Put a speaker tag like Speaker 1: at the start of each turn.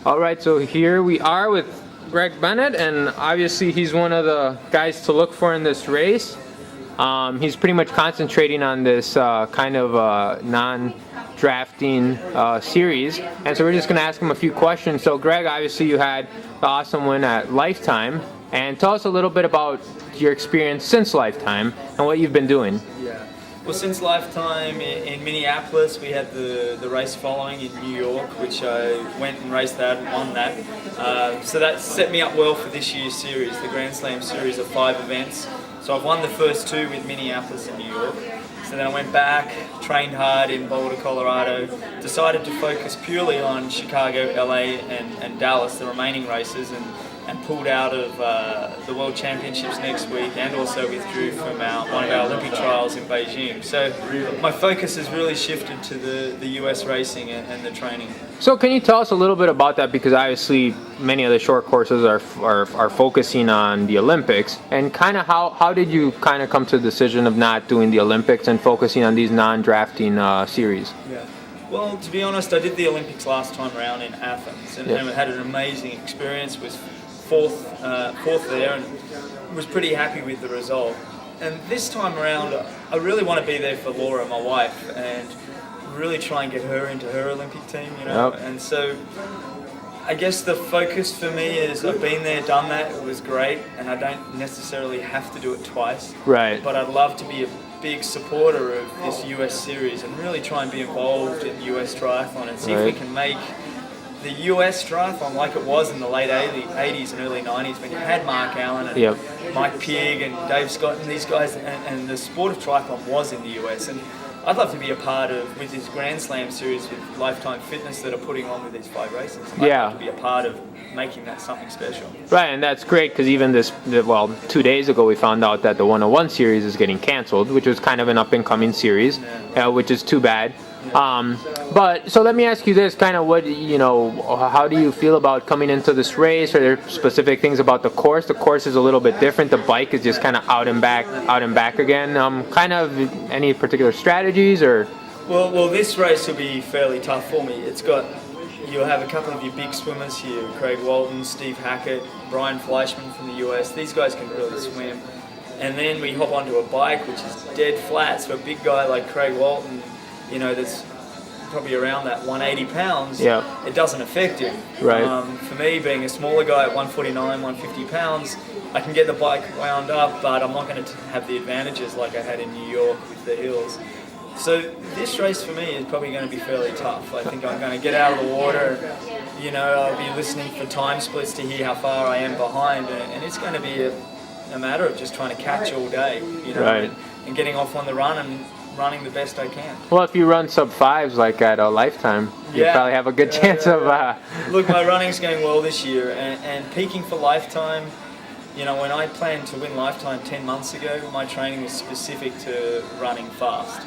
Speaker 1: All right, so here we are with Greg Bennett, and obviously he's one of the guys to look for in this race. He's pretty much concentrating on this kind of non-drafting series, and so we're just going to ask him a few questions. So Greg, obviously you had the awesome win at Lifetime, and tell us a little bit about your experience since Lifetime and what you've been doing.
Speaker 2: Yeah. Well, since Lifetime in Minneapolis, we had the race following in New York, which I went and raced that and won that. So that set me up well for this year's series, the Grand Slam series of 5 events. So I've won the first 2 with Minneapolis and New York. So then I went back, trained hard in Boulder, Colorado, decided to focus purely on Chicago, LA, and Dallas, the remaining races, and pulled out of the World Championships next week, and also withdrew from one of our Olympic trials in Beijing. So my focus has really shifted to the US racing and the training.
Speaker 1: So can you tell us a little bit about that, because obviously many of the short courses are focusing on the Olympics, and kind of how did you kind of come to the decision of not doing the Olympics and focusing on these non-drafting series?
Speaker 2: Yeah. Well, to be honest, I did the Olympics last time around in Athens, and had an amazing experience. Was fourth there, and was pretty happy with the result. And this time around, I really want to be there for Laura, my wife, and really try and get her into her Olympic team, you know.
Speaker 1: Yep.
Speaker 2: And so I guess the focus for me is I've been there, done that, it was great, and I don't necessarily have to do it twice.
Speaker 1: Right.
Speaker 2: But I'd love to be a big supporter of this US series and really try and be involved in US triathlon and see if we can make the US triathlon like it was in the late 80s and early 90s, when you had Mark Allen and Mike Pigg and Dave Scott and these guys, and the sport of triathlon was in the US. And I'd love to be a part of, with this Grand Slam series with Lifetime Fitness that are putting on with these 5 races. I'd love to be a part of making that something special.
Speaker 1: Right, and that's great, because even 2 days ago we found out that the 101 series is getting canceled, which was kind of an up-and-coming series, which is too bad. But so let me ask you this, kind of how do you feel about coming into this race? Are there specific things about the course? The course is a little bit different. The bike is just kind of out and back again. Kind of any particular strategies or?
Speaker 2: Well, this race will be fairly tough for me. You'll have a couple of your big swimmers here, Craig Walton, Steve Hackett, Brian Fleischman from the US. These guys can really swim. And then we hop onto a bike which is dead flat, so a big guy like Craig Walton, you know, that's probably around that 180 pounds, it doesn't affect him.
Speaker 1: Right.
Speaker 2: For me, being a smaller guy at 149, 150 pounds, I can get the bike wound up, but I'm not going to have the advantages like I had in New York with the hills. So this race for me is probably going to be fairly tough. I think I'm going to get out of the water, you know, I'll be listening for time splits to hear how far I am behind, and it's going to be a matter of just trying to catch all day, you know, and getting off on the run and running the best I can.
Speaker 1: Well, if you run sub-5s like at a Lifetime, you probably have a good chance of...
Speaker 2: Look, my running's going well this year, and peaking for Lifetime, you know, when I planned to win Lifetime 10 months ago, my training was specific to running fast.